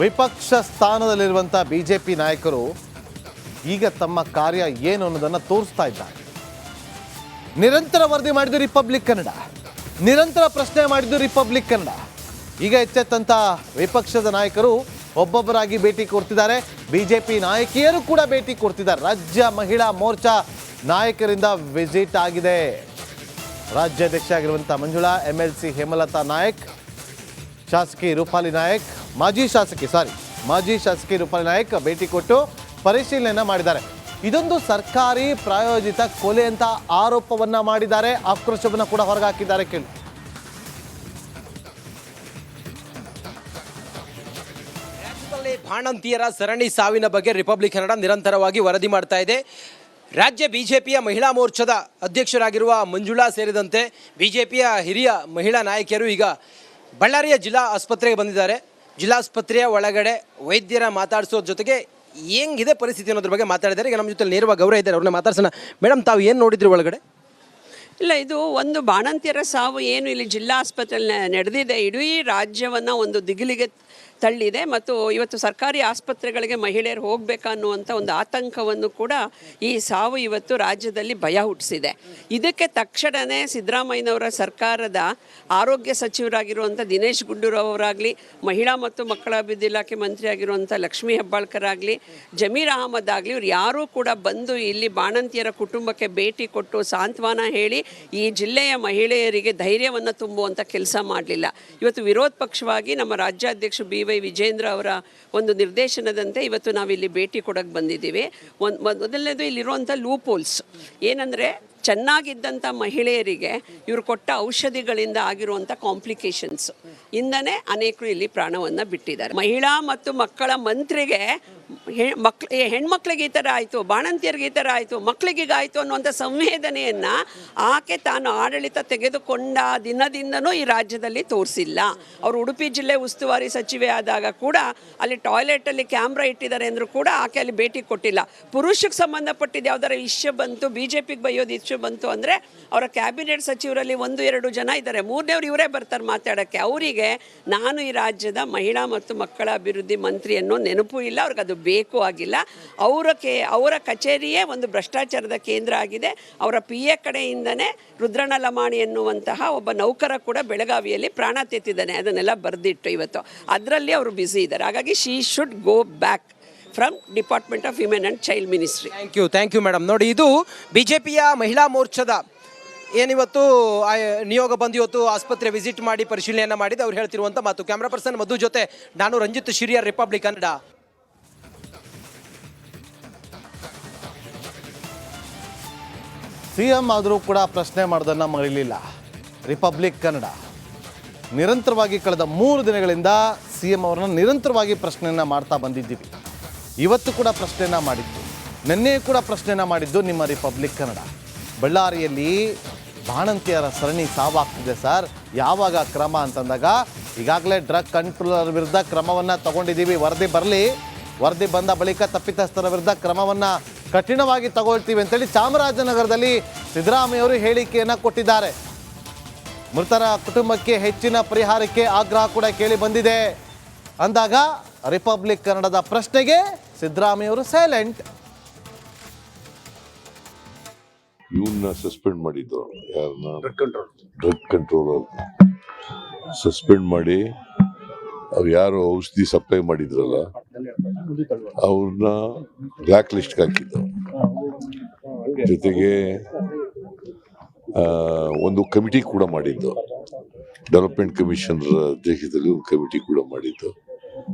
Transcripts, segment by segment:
ವಿಪಕ್ಷ ಸ್ಥಾನದಲ್ಲಿರುವಂಥ ಬಿಜೆಪಿ ನಾಯಕರು ಈಗ ತಮ್ಮ ಕಾರ್ಯ ಏನು ಅನ್ನೋದನ್ನು ತೋರಿಸ್ತಾ ಇದ್ದಾರೆ. ನಿರಂತರ ವರದಿ ಮಾಡಿದ್ದು ರಿಪಬ್ಲಿಕ್ ಕನ್ನಡ, ನಿರಂತರ ಪ್ರಶ್ನೆ ಮಾಡಿದ್ದು ರಿಪಬ್ಲಿಕ್ ಕನ್ನಡ. ಈಗ ಎಚ್ಚೆತ್ತಂಥ ವಿಪಕ್ಷದ ನಾಯಕರು ಒಬ್ಬೊಬ್ಬರಾಗಿ ಭೇಟಿ ಕೊಡ್ತಿದ್ದಾರೆ. ಬಿಜೆಪಿ ನಾಯಕಿಯರು ಕೂಡ ಭೇಟಿ ಕೊಡ್ತಿದ್ದಾರೆ. ರಾಜ್ಯ ಮಹಿಳಾ ಮೋರ್ಚಾ ನಾಯಕರಿಂದ ವಿಸಿಟ್ ಆಗಿದೆ. ರಾಜ್ಯಾಧ್ಯಕ್ಷ ಆಗಿರುವಂಥ ಮಂಜುಳಾ, MLC ಹೇಮಲತಾ ನಾಯಕ್, ಶಾಸಕಿ ರೂಪಾಲಿ ನಾಯಕ್, ಮಾಜಿ ಶಾಸಕಿ ರೂಪಾಲಿ ನಾಯಕ್ ಭೇಟಿ ಕೊಟ್ಟು ಪರಿಶೀಲನೆ ಮಾಡಿದ್ದಾರೆ. ಇದೊಂದು ಸರ್ಕಾರಿ ಪ್ರಾಯೋಜಿತ ಕೊಲೆ ಅಂತ ಆರೋಪವನ್ನ ಮಾಡಿದ್ದಾರೆ. ಆಕ್ರೋಶವನ್ನು ಕೂಡ ಹೊರಗಾಕಿದ್ದಾರೆ. ಕೇಳಿ. ರಾಜ್ಯದಲ್ಲಿ ಬಾಣಂತಿಯರ ಸರಣಿ ಸಾವಿನ ಬಗ್ಗೆ ರಿಪಬ್ಲಿಕ್ ಕನ್ನಡ ನಿರಂತರವಾಗಿ ವರದಿ ಮಾಡ್ತಾ ಇದೆ. ರಾಜ್ಯ ಬಿಜೆಪಿಯ ಮಹಿಳಾ ಮೋರ್ಚಾದ ಅಧ್ಯಕ್ಷರಾಗಿರುವ ಮಂಜುಳಾ ಸೇರಿದಂತೆ ಬಿಜೆಪಿಯ ಹಿರಿಯ ಮಹಿಳಾ ನಾಯಕಿಯರು ಈಗ ಬಳ್ಳಾರಿಯ ಜಿಲ್ಲಾ ಆಸ್ಪತ್ರೆಗೆ ಬಂದಿದ್ದಾರೆ. ಜಿಲ್ಲಾಸ್ಪತ್ರೆಯ ಒಳಗಡೆ ವೈದ್ಯರ ಮಾತಾಡಿಸೋದ್ರ ಜೊತೆಗೆ ಹೆಂಗಿದೆ ಪರಿಸ್ಥಿತಿ ಅನ್ನೋದ್ರ ಬಗ್ಗೆ ಮಾತಾಡಿದ್ದಾರೆ. ಈಗ ನಮ್ಮ ಜೊತೆ ನೇರವಾಗಿ ಗೌರವ ಇದ್ದಾರೆ, ಅವ್ರನ್ನ ಮಾತಾಡ್ಸೋಣ. ಮೇಡಮ್, ತಾವು ಏನು ನೋಡಿದ್ರಿ ಒಳಗಡೆ? ಇಲ್ಲ, ಇದು ಒಂದು ಬಾಣಂತಿಯರ ಸಾವು ಏನು ಇಲ್ಲಿ ಜಿಲ್ಲಾ ಆಸ್ಪತ್ರೆಯಲ್ಲಿ ನಡೆದಿದೆ, ಇಡೀ ರಾಜ್ಯವನ್ನು ಒಂದು ದಿಗಿಲಿಗೆ ತಳ್ಳಿದೆ. ಮತ್ತು ಇವತ್ತು ಸರ್ಕಾರಿ ಆಸ್ಪತ್ರೆಗಳಿಗೆ ಮಹಿಳೆಯರು ಹೋಗಬೇಕಾ ಅನ್ನುವಂಥ ಒಂದು ಆತಂಕವನ್ನು ಕೂಡ ಈ ಸಾವು ಇವತ್ತು ರಾಜ್ಯದಲ್ಲಿ ಭಯ ಹುಟ್ಟಿಸಿದೆ. ಇದಕ್ಕೆ ತಕ್ಷಣವೇ ಸಿದ್ದರಾಮಯ್ಯನವರ ಸರ್ಕಾರದ ಆರೋಗ್ಯ ಸಚಿವರಾಗಿರುವಂಥ ದಿನೇಶ್ ಗುಂಡೂರಾವ್ ಅವರಾಗಲಿ, ಮಹಿಳಾ ಮತ್ತು ಮಕ್ಕಳ ಅಭಿವೃದ್ಧಿ ಇಲಾಖೆ ಮಂತ್ರಿ ಆಗಿರುವಂಥ ಲಕ್ಷ್ಮೀ ಹೆಬ್ಬಾಳ್ಕರ್ ಆಗಲಿ, ಜಮೀರ್ ಅಹಮದ್ ಆಗಲಿ, ಇವ್ರು ಯಾರೂ ಕೂಡ ಬಂದು ಇಲ್ಲಿ ಬಾಣಂತಿಯರ ಕುಟುಂಬಕ್ಕೆ ಭೇಟಿ ಕೊಟ್ಟು ಸಾಂತ್ವನ ಹೇಳಿ ಈ ಜಿಲ್ಲೆಯ ಮಹಿಳೆಯರಿಗೆ ಧೈರ್ಯವನ್ನು ತುಂಬುವಂಥ ಕೆಲಸ ಮಾಡಲಿಲ್ಲ. ಇವತ್ತು ವಿರೋಧ ಪಕ್ಷವಾಗಿ ನಮ್ಮ ರಾಜ್ಯಾಧ್ಯಕ್ಷ BY ವಿಜೇಂದ್ರ ಅವರ ಒಂದು ನಿರ್ದೇಶನದಂತೆ ಇವತ್ತು ನಾವಿಲ್ಲಿ ಭೇಟಿ ಕೊಡೋಕ್ಕೆ ಬಂದಿದ್ದೀವಿ. ಮೊದಲನೇದು ಇಲ್ಲಿರುವಂಥ ಲೂಪೋಲ್ಸ್ ಏನಂದರೆ, ಚೆನ್ನಾಗಿದ್ದಂಥ ಮಹಿಳೆಯರಿಗೆ ಇವರು ಕೊಟ್ಟ ಔಷಧಿಗಳಿಂದ ಆಗಿರುವಂಥ ಕಾಂಪ್ಲಿಕೇಶನ್ಸ್ ಇಂದನೇ ಅನೇಕರು ಇಲ್ಲಿ ಪ್ರಾಣವನ್ನು ಬಿಟ್ಟಿದ್ದಾರೆ. ಮಹಿಳಾ ಮತ್ತು ಮಕ್ಕಳ ಮಂತ್ರಿಗೆ ಹೆಣ್ಮಕ್ಳಿಗೆ ಈ ಥರ ಆಯಿತು, ಬಾಣಂತಿಯರಿಗೆ ಈ ಥರ ಆಯಿತು, ಮಕ್ಕಳಿಗೀಗಾಯಿತು ಅನ್ನುವಂಥ ಸಂವೇದನೆಯನ್ನು ಆಕೆ ತಾನು ಆಡಳಿತ ತೆಗೆದುಕೊಂಡ ದಿನದಿಂದನೂ ಈ ರಾಜ್ಯದಲ್ಲಿ ತೋರಿಸಿಲ್ಲ. ಅವರು ಉಡುಪಿ ಜಿಲ್ಲೆ ಉಸ್ತುವಾರಿ ಸಚಿವೆ ಆದಾಗ ಕೂಡ ಅಲ್ಲಿ ಟಾಯ್ಲೆಟಲ್ಲಿ ಕ್ಯಾಮ್ರಾ ಇಟ್ಟಿದ್ದಾರೆ ಅಂದರೂ ಕೂಡ ಆಕೆ ಅಲ್ಲಿ ಭೇಟಿ ಕೊಟ್ಟಿಲ್ಲ. ಪುರುಷಕ್ಕೆ ಸಂಬಂಧಪಟ್ಟಿದ್ದು ಯಾವ್ದಾರ ಇಶ್ಯೂ ಬಂತು, BJPಗೆ ಬೈಯೋದು ಇಶ್ಯೂ ಬಂತು ಅಂದರೆ ಅವರ ಕ್ಯಾಬಿನೆಟ್ ಸಚಿವರಲ್ಲಿ 1-2 ಜನ ಇದ್ದಾರೆ, ಮೂರನೇವ್ರು ಇವರೇ ಬರ್ತಾರೆ ಮಾತಾಡೋಕ್ಕೆ. ಅವರಿಗೆ ನಾನು ಈ ರಾಜ್ಯದ ಮಹಿಳಾ ಮತ್ತು ಮಕ್ಕಳ ಅಭಿವೃದ್ಧಿ ಮಂತ್ರಿ ಅನ್ನೋ ನೆನಪು ಇಲ್ಲ, ಅವ್ರಿಗೆ ಅದು ಬೇಕು ಆಗಿಲ್ಲ. ಅವರ ಕಚೇರಿಯೇ ಒಂದು ಭ್ರಷ್ಟಾಚಾರದ ಕೇಂದ್ರ ಆಗಿದೆ. ಅವರ PA ಕಡೆಯಿಂದನೇ ರುದ್ರಣ್ಣ ಲಮಾಣಿ ಎನ್ನುವಂತಹ ಒಬ್ಬ ನೌಕರ ಕೂಡ ಬೆಳಗಾವಿಯಲ್ಲಿ ಪ್ರಾಣ ತೆತ್ತಿದ್ದಾನೆ. ಅದನ್ನೆಲ್ಲ ಬರೆದಿಟ್ಟು ಇವತ್ತು ಅದರಲ್ಲಿ ಅವರು ಬ್ಯುಸಿ ಇದ್ದಾರೆ. ಹಾಗಾಗಿ she should go back from department of women and child ministry. Thank you madam. ನೋಡಿ, ಇದು ಬಿಜೆಪಿಯ ಮಹಿಳಾ ಮೋರ್ಚಾದ ಏನಿವತ್ತು ನಿಯೋಗ ಬಂದು ಇವತ್ತು ಆಸ್ಪತ್ರೆ ವಿಸಿಟ್ ಮಾಡಿ ಪರಿಶೀಲನೆಯನ್ನು ಮಾಡಿದ್ದು ಅವ್ರು ಹೇಳ್ತಿರುವಂಥ ಮಾತು. ಕ್ಯಾಮ್ರಾ ಪರ್ಸನ್ ಮಧು ಜೊತೆ ನಾನು ರಂಜಿತ್ ಶಿರಿಯರ್, ರಿಪಬ್ಲಿಕ್ ಕನ್ನಡ. CM ಆದರೂ ಕೂಡ ಪ್ರಶ್ನೆ ಮಾಡೋದನ್ನು ಮರೀಲಿಲ್ಲ ರಿಪಬ್ಲಿಕ್ ಕನ್ನಡ. ನಿರಂತರವಾಗಿ ಕಳೆದ 3 ದಿನಗಳಿಂದ CM ಅವರನ್ನ ನಿರಂತರವಾಗಿ ಪ್ರಶ್ನೆಯನ್ನು ಮಾಡ್ತಾ ಬಂದಿದ್ದೀವಿ. ಇವತ್ತು ಕೂಡ ಪ್ರಶ್ನೆಯನ್ನು ಮಾಡಿದ್ದು, ನಿನ್ನೆ ಕೂಡ ಪ್ರಶ್ನೆಯನ್ನು ಮಾಡಿದ್ದು ನಿಮ್ಮ ರಿಪಬ್ಲಿಕ್ ಕನ್ನಡ. ಬಳ್ಳಾರಿಯಲ್ಲಿ ಬಾಣಂತಿಯರ ಸರಣಿ ಸಾವಾಗ್ತಿದೆ ಸರ್, ಯಾವಾಗ ಕ್ರಮ ಅಂತಂದಾಗ ಈಗಾಗಲೇ ಡ್ರಗ್ ಕಂಟ್ರೋಲರ್ ವಿರುದ್ಧ ಕ್ರಮವನ್ನು ತಗೊಂಡಿದ್ದೀವಿ, ವರದಿ ಬಂದ ಬಳಿಕ ತಪ್ಪಿತಸ್ಥರ ವಿರುದ್ಧ ಕ್ರಮವನ್ನು ಕಠಿಣವಾಗಿ ತಗೊಳ್ತೀವಿ ಅಂತೇಳಿ ಚಾಮರಾಜನಗರದಲ್ಲಿ ಸಿದ್ದರಾಮಯ್ಯವರು ಹೇಳಿಕೆಯನ್ನು ಕೊಟ್ಟಿದ್ದಾರೆ. ಮೃತರ ಕುಟುಂಬಕ್ಕೆ ಹೆಚ್ಚಿನ ಪರಿಹಾರಕ್ಕೆ ಆಗ್ರಹ ಕೂಡ ಕೇಳಿ ಬಂದಿದೆ ಅಂದಾಗ ರಿಪಬ್ಲಿಕ್ ಕನ್ನಡದ ಪ್ರಶ್ನೆಗೆ ಸಿದ್ದರಾಮಯ್ಯವರು ಸೈಲೆಂಟ್. ಇವನ್ನ ಸಸ್ಪೆಂಡ್ ಮಾಡಿದ್ದು, ಯಾರನ್ನ, ಡ್ರಗ್ ಕಂಟ್ರೋಲರ್ ಸಸ್ಪೆಂಡ್ ಮಾಡಿ ಅವ್ರು ಯಾರು ಔಷಧಿ ಸಪ್ಲೈ ಮಾಡಿದ್ರಲ್ಲ ಅವ್ರನ್ನ ಬ್ಲ್ಯಾಕ್ ಲಿಸ್ಟ್ಗೆ ಹಾಕಿದ್ದು. ಜೊತೆಗೆ ಒಂದು ಕಮಿಟಿ ಕೂಡ ಮಾಡಿದ್ದು, ಡೆವಲಪ್ಮೆಂಟ್ ಕಮಿಷನರ್ ಅಧ್ಯಕ್ಷತೆಯಲ್ಲಿ ಒಂದು ಕಮಿಟಿ ಕೂಡ ಮಾಡಿದ್ದು.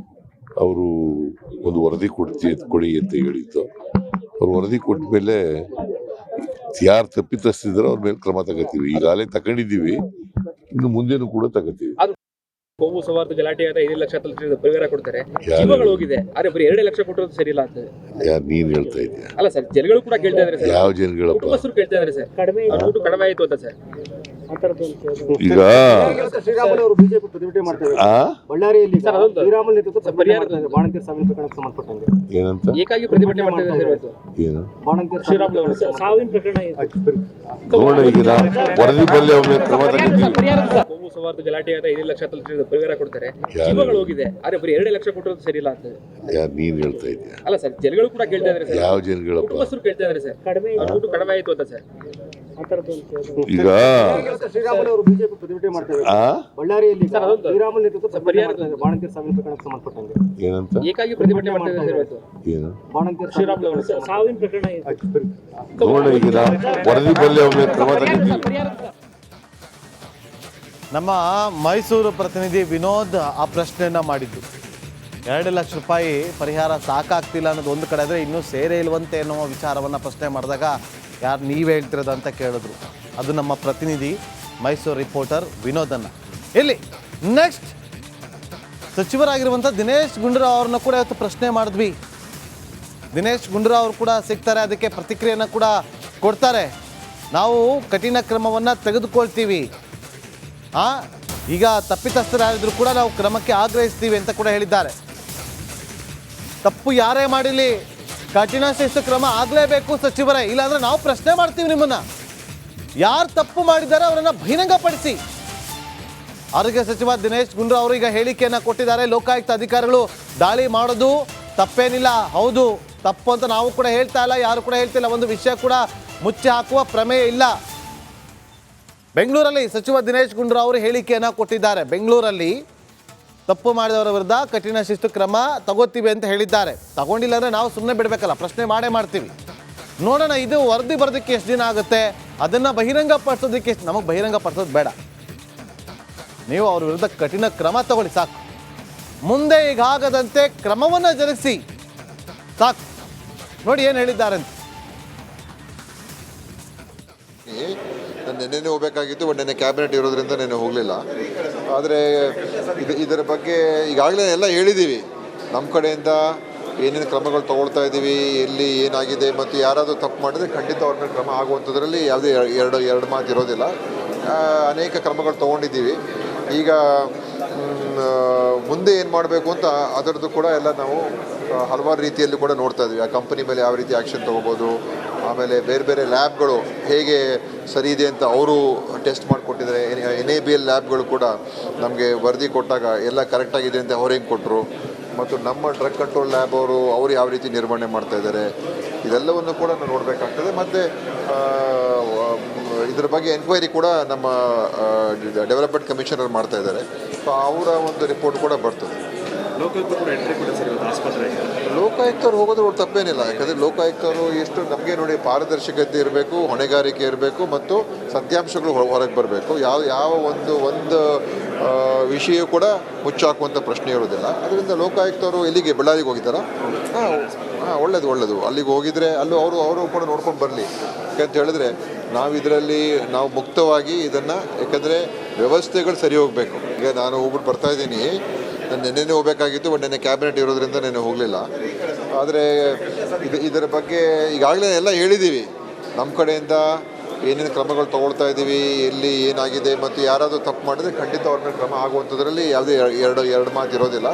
ಅವರು ಒಂದು ವರದಿ ಕೊಡಿ ಅಂತ ಹೇಳಿದ್ದು. ಅವ್ರು ವರದಿ ಕೊಟ್ಟ ಮೇಲೆ ಯಾರು ತಪ್ಪಿತಸ್ಥಿದ್ರು ಅವ್ರ ಮೇಲೆ ಕ್ರಮ ತಗೋತೀವಿ. ಈಗಾಗಲೇ ತಗೊಂಡಿದ್ದೀವಿ, ಇನ್ನು ಮುಂದೇನು ಕೂಡ ತಗೋತೀವಿ. ಕೋಮು ಸೌಹಾರ್ದ ಗಲಾಟೆ ಆದ 5 ಲಕ್ಷ ಪರಿಹಾರ ಕೊಡ್ತಾರೆ, ಜೀವಗಳು ಹೋಗಿದೆ, ಆದ್ರೆ ಬರೀ 2 ಲಕ್ಷ ಕೊಟ್ಟರು ಸರಿ ಇಲ್ಲ ಅಂತ ಯಾರು ನೀನ್ ಹೇಳ್ತಾ ಇದೀಯ? ಅಲ್ಲ ಸರ್, ಜನಗಳು ಕೂಡ ಕೇಳ್ತಾ ಇದಾರೆ ಸರ್. ಯಾವ ಜನಗಳಪ್ಪ? ಕೇಳ್ತಾ ಇದಾರೆ ಸರ್, ಕಡಿಮೆ ಆಯ್ತು ಅಂತ ಸರ್. ಈಗ ಶ್ರೀರಾಮುಲು ಅವರು ಬಿಜೆಪಿ ಪ್ರತಿಭಟನೆ ಮಾಡ್ತಾರೆ ಬಳ್ಳಾರಿಯಲ್ಲಿ ಶ್ರೀರಾಮುಲು ನೇತೃತ್ವ ಪ್ರತಿಭಟನೆ ಮಾಡ್ತಾರೆ ಬಾಣಂತಿಯರ ಸಾವಿನ ಪ್ರಕರಣಕ್ಕೆ ಸಂಬಂಧಪಟ್ಟಂಗೆ ಏನಂತ ಏಕಾಗಿ ಪ್ರತಿಭಟನೆ ಮಾಡ್ತಾ ಇದ್ದಾರೆ ಇವತ್ತು. ಏನು ಬಾಣಂತಿಯರ ಶ್ರೀರಾಮುಲು ಅವರು ಸಾವಿನ ಪ್ರಕರಣ ನೋಡೋಣ, ಈಗ ವರದಿ ಬರಲಿ ಅವ್ರ ಮೇಲೆ ಕ್ರಮ ತಗೊಂಡಿದ್ದೀವಿ. ಕೋಮು ಸೌಹಾರ್ದ ಗಲಾಟೆ ಆದ 5 ಲಕ್ಷ ಪರಿಹಾರ ಕೊಡ್ತಾರೆ, ಜೀವಗಳು ಹೋಗಿದೆ, ಆದ್ರೆ ಬರೀ 2 ಲಕ್ಷ ಕೊಟ್ಟರು ಸರಿ ಇಲ್ಲ ಅಂತ. ಯಾರು ನೀನ್ ಹೇಳ್ತಾ ಇದೀಯ? ಅಲ್ಲ ಸರ್, ಜನಗಳು ಕೂಡ ಕೇಳ್ತಾ ಇದ್ದಾರೆ ಸರ್, ಯಾವ ಜನಗಳಪ್ಪ? ಕುಟುಂಬಸ್ಥರು ಕೇಳ್ತಾ ಇದ್ದಾರೆ ಸರ್, ದುಡ್ಡು ಕಡಿಮೆ ಆಯ್ತು ಅಂತ ಸರ್. ಈಗ ಶ್ರೀರಾಮುಲು ಅವರು ಬಿಜೆಪಿ ಪ್ರತಿಭಟನೆ ಮಾಡ್ತಾರೆ ಬಳ್ಳಾರಿಯಲ್ಲಿ ಶ್ರೀರಾಮುಲು ನೇತೃತ್ವ ಪ್ರತಿಭಟನೆ ಮಾಡ್ತಾರೆ ಬಾಣಂತಿಯರ ಸಾವಿನ ಪ್ರಕರಣಕ್ಕೆ ಸಂಬಂಧಪಟ್ಟಂಗೆ ಏನಂತ ಏಕಾಗಿ ಪ್ರತಿಭಟನೆ ಮಾಡ್ತಾ ಇದ್ದಾರೆ ಇವತ್ತು. ಏನು ಬಾಣಂತಿಯರ ಶ್ರೀರಾಮುಲು ಅವರು ಸಾವಿನ ಪ್ರಕರಣ ನೋಡೋಣ, ಈಗ ವರದಿ ಬರಲಿ ಅವ್ರ ಮೇಲೆ ಕ್ರಮ ತಗೊಂಡಿದ್ದೀವಿ. ನಮ್ಮ ಮೈಸೂರು ಪ್ರತಿನಿಧಿ ವಿನೋದ್ ಆ ಪ್ರಶ್ನೆಯನ್ನು ಮಾಡಿದ್ದು 2 ಲಕ್ಷ ರೂಪಾಯಿ ಪರಿಹಾರ ಸಾಕಾಗ್ತಿಲ್ಲ ಅನ್ನೋದು ಒಂದು ಕಡೆ ಆದರೆ ಇನ್ನೂ ಸೇರೇ ಇಲ್ವಂತೆ ಅನ್ನೋ ವಿಚಾರವನ್ನು ಪ್ರಶ್ನೆ ಮಾಡಿದಾಗ ಯಾರು ನೀವೇ ಹೇಳ್ತಿರೋದು ಅಂತ ಕೇಳಿದ್ರು. ಅದು ನಮ್ಮ ಪ್ರತಿನಿಧಿ ಮೈಸೂರು ರಿಪೋರ್ಟರ್ ವಿನೋದನ್ನು. ಇಲ್ಲಿ ನೆಕ್ಸ್ಟ್ ಸಚಿವರಾಗಿರುವಂಥ ದಿನೇಶ್ ಗುಂಡೂರಾವ್ ಅವ್ರನ್ನ ಕೂಡ ಇವತ್ತು ಪ್ರಶ್ನೆ ಮಾಡಿದ್ವಿ. ದಿನೇಶ್ ಗುಂಡೂರಾವ್ ಅವರು ಕೂಡ ಸಿಗ್ತಾರೆ, ಅದಕ್ಕೆ ಪ್ರತಿಕ್ರಿಯೆಯನ್ನು ಕೂಡ ಕೊಡ್ತಾರೆ. ನಾವು ಕಠಿಣ ಕ್ರಮವನ್ನು ತೆಗೆದುಕೊಳ್ತೀವಿ, ಈಗ ತಪ್ಪಿತಸ್ಥರಾಗಿದ್ರು ಕೂಡ ನಾವು ಕ್ರಮಕ್ಕೆ ಆಗ್ರಹಿಸ್ತೀವಿ ಅಂತ ಕೂಡ ಹೇಳಿದ್ದಾರೆ. ತಪ್ಪು ಯಾರೇ ಮಾಡಿರಲಿ ಕಠಿಣ ಶಿಸ್ತು ಕ್ರಮ ಆಗಲೇಬೇಕು ಸಚಿವರೇ, ಇಲ್ಲಾಂದ್ರೆ ನಾವು ಪ್ರಶ್ನೆ ಮಾಡ್ತೀವಿ ನಿಮ್ಮನ್ನ. ಯಾರು ತಪ್ಪು ಮಾಡಿದ್ದಾರೆ ಅವರನ್ನು ಬಹಿರಂಗಪಡಿಸಿ. ಆರೋಗ್ಯ ಸಚಿವ ದಿನೇಶ್ ಗುಂಡೂರಾವ್ ಅವರು ಈಗ ಹೇಳಿಕೆಯನ್ನು ಕೊಟ್ಟಿದ್ದಾರೆ. ಲೋಕಾಯುಕ್ತ ಅಧಿಕಾರಿಗಳು ದಾಳಿ ಮಾಡೋದು ತಪ್ಪೇನಿಲ್ಲ, ಹೌದು ತಪ್ಪು ಅಂತ ನಾವು ಕೂಡ ಹೇಳ್ತಾ ಇಲ್ಲ, ಯಾರು ಕೂಡ ಹೇಳ್ತಿಲ್ಲ. ಒಂದು ವಿಷಯ ಕೂಡ ಮುಚ್ಚಿ ಹಾಕುವ ಪ್ರಮೇಯ ಇಲ್ಲ. ಬೆಂಗಳೂರಲ್ಲಿ ಸಚಿವ ದಿನೇಶ್ ಗುಂಡೂರಾವ್ ಅವರು ಹೇಳಿಕೆಯನ್ನು ಕೊಟ್ಟಿದ್ದಾರೆ. ಬೆಂಗಳೂರಲ್ಲಿ ತಪ್ಪು ಮಾಡಿದವರ ವಿರುದ್ಧ ಕಠಿಣ ಶಿಸ್ತು ಕ್ರಮ ತಗೋತೀವಿ ಅಂತ ಹೇಳಿದ್ದಾರೆ. ತಗೊಂಡಿಲ್ಲ ಅಂದರೆ ನಾವು ಸುಮ್ಮನೆ ಬಿಡಬೇಕಲ್ಲ, ಪ್ರಶ್ನೆ ಮಾಡೇ ಮಾಡ್ತೀವಿ. ನೋಡೋಣ, ಇದು ವರದಿ ಬರೋದಕ್ಕೆ ಎಷ್ಟು ದಿನ ಆಗುತ್ತೆ, ಅದನ್ನು ಬಹಿರಂಗಪಡಿಸೋದಕ್ಕೆ ನಮಗೆ ಬಹಿರಂಗಪಡಿಸೋದು ಬೇಡ. ನೀವು ಅವ್ರ ವಿರುದ್ಧ ಕಠಿಣ ಕ್ರಮ ತಗೊಳ್ಳಿ ಸಾಕು. ಮುಂದೆ ಈಗಾಗದಂತೆ ಕ್ರಮವನ್ನು ಜರುಗಿಸಿ ಸಾಕು. ನೋಡಿ ಏನು ಹೇಳಿದ್ದಾರೆ ಅಂತ. ನಾನು ನೆನ್ನೆನೇ ಹೋಗಬೇಕಾಗಿತ್ತು, ಬಟ್ ನೆನ್ನೆ ಕ್ಯಾಬಿನೆಟ್ ಇರೋದ್ರಿಂದ ನೆನ್ನೆ ಹೋಗಲಿಲ್ಲ. ಆದರೆ ಇದರ ಬಗ್ಗೆ ಈಗಾಗಲೇ ಎಲ್ಲ ಹೇಳಿದ್ದೀವಿ. ನಮ್ಮ ಕಡೆಯಿಂದ ಏನೇನು ಕ್ರಮಗಳು ತಗೊಳ್ತಾ ಇದ್ದೀವಿ, ಎಲ್ಲಿ ಏನಾಗಿದೆ, ಮತ್ತು ಯಾರಾದರೂ ತಪ್ಪು ಮಾಡಿದರೆ ಖಂಡಿತ ಅವ್ರ ಮೇಲೆ ಕ್ರಮ ಆಗುವಂಥದ್ರಲ್ಲಿ ಯಾವುದೇ ಎರಡು ಮಾತು ಇರೋದಿಲ್ಲ. ಅನೇಕ ಕ್ರಮಗಳು ತೊಗೊಂಡಿದ್ದೀವಿ. ಈಗ ಮುಂದೆ ಏನು ಮಾಡಬೇಕು ಅಂತ ಅದರದ್ದು ಕೂಡ ಎಲ್ಲ ನಾವು ಹಲವಾರು ರೀತಿಯಲ್ಲಿ ಕೂಡ ನೋಡ್ತಾ ಇದ್ದೀವಿ. ಆ ಕಂಪನಿ ಮೇಲೆ ಯಾವ ರೀತಿ ಆ್ಯಕ್ಷನ್ ತೊಗೋಬೋದು, ಆಮೇಲೆ ಬೇರೆ ಬೇರೆ ಲ್ಯಾಬ್ಗಳು ಹೇಗೆ ಸರಿ ಇದೆ ಅಂತ ಅವರು ಟೆಸ್ಟ್ ಮಾಡಿಕೊಟ್ಟಿದ್ದಾರೆ. NABL ಲ್ಯಾಬ್ಗಳು ಕೂಡ ನಮಗೆ ವರದಿ ಕೊಟ್ಟಾಗ ಎಲ್ಲ ಕರೆಕ್ಟಾಗಿದೆ ಅಂತ ಅವ್ರು ಹೆಂಗೆ ಕೊಟ್ಟರು, ಮತ್ತು ನಮ್ಮ ಡ್ರಗ್ ಕಂಟ್ರೋಲ್ ಲ್ಯಾಬ್ ಅವರು ಯಾವ ರೀತಿ ನಿರ್ವಹಣೆ ಮಾಡ್ತಾಯಿದ್ದಾರೆ, ಇದೆಲ್ಲವನ್ನು ಕೂಡ ನಾವು ನೋಡಬೇಕಾಗ್ತದೆ. ಮತ್ತು ಇದರ ಬಗ್ಗೆ ಎನ್ಕ್ವೈರಿ ಕೂಡ ನಮ್ಮ ಡೆವಲಪ್ಮೆಂಟ್ ಕಮಿಷನರ್ ಮಾಡ್ತಾ ಇದ್ದಾರೆ. ಸೊ ಅವರ ಒಂದು ರಿಪೋರ್ಟ್ ಕೂಡ ಬರ್ತದೆ. ಲೋಕಾಯುಕ್ತರು ಹೋಗೋದು ಅವ್ರು ತಪ್ಪೇನಿಲ್ಲ. ಯಾಕಂದರೆ ಲೋಕಾಯುಕ್ತರು ಎಷ್ಟು ನಮಗೆ ನೋಡಿ ಪಾರದರ್ಶಕತೆ ಇರಬೇಕು, ಹೊಣೆಗಾರಿಕೆ ಇರಬೇಕು, ಮತ್ತು ಸತ್ಯಾಂಶಗಳು ಹೊರಗೆ ಬರಬೇಕು. ಯಾವ ಒಂದು ವಿಷಯ ಕೂಡ ಮುಚ್ಚಾಕುವಂಥ ಪ್ರಶ್ನೆ ಇರೋದಿಲ್ಲ. ಅದರಿಂದ ಲೋಕಾಯುಕ್ತರು ಎಲ್ಲಿಗೆ ಬಳ್ಳಾರಿಗೆ ಹೋಗಿದ್ದಾರಾ? ಒಳ್ಳೆಯದು. ಅಲ್ಲಿಗೆ ಹೋಗಿದ್ರೆ ಅವರು ಕೂಡ ನೋಡ್ಕೊಂಡು ಬರಲಿ. ಯಾಕಂತ ಹೇಳಿದ್ರೆ ನಾವು ಮುಕ್ತವಾಗಿ ಇದನ್ನು, ಯಾಕಂದರೆ ವ್ಯವಸ್ಥೆಗಳು ಸರಿ ಹೋಗಬೇಕು. ಈಗ ನಾನು ಹೋಗ್ಬಿಟ್ಟು ಬರ್ತಾಯಿದ್ದೀನಿ, ನಾನು ನೆನ್ನೆನೇ ಹೋಗಬೇಕಾಗಿತ್ತು, ಬಟ್ ನೆನ್ನೆ ಕ್ಯಾಬಿನೆಟ್ ಇರೋದ್ರಿಂದ ನೆನ್ನೆ ಹೋಗಲಿಲ್ಲ. ಆದರೆ ಇದರ ಬಗ್ಗೆ ಈಗಾಗಲೇ ಎಲ್ಲ ಹೇಳಿದ್ದೀವಿ. ನಮ್ಮ ಕಡೆಯಿಂದ ಏನೇನು ಕ್ರಮಗಳು ತೊಗೊಳ್ತಾ ಇದ್ದೀವಿ, ಎಲ್ಲಿ ಏನಾಗಿದೆ, ಮತ್ತು ಯಾರಾದರೂ ತಪ್ಪು ಮಾಡಿದರೆ ಖಂಡಿತ ಅವ್ರ ಮೇಲೆ ಕ್ರಮ ಆಗುವಂಥದ್ರಲ್ಲಿ ಯಾವುದೇ ಎರಡು ಮಾತು ಇರೋದಿಲ್ಲ.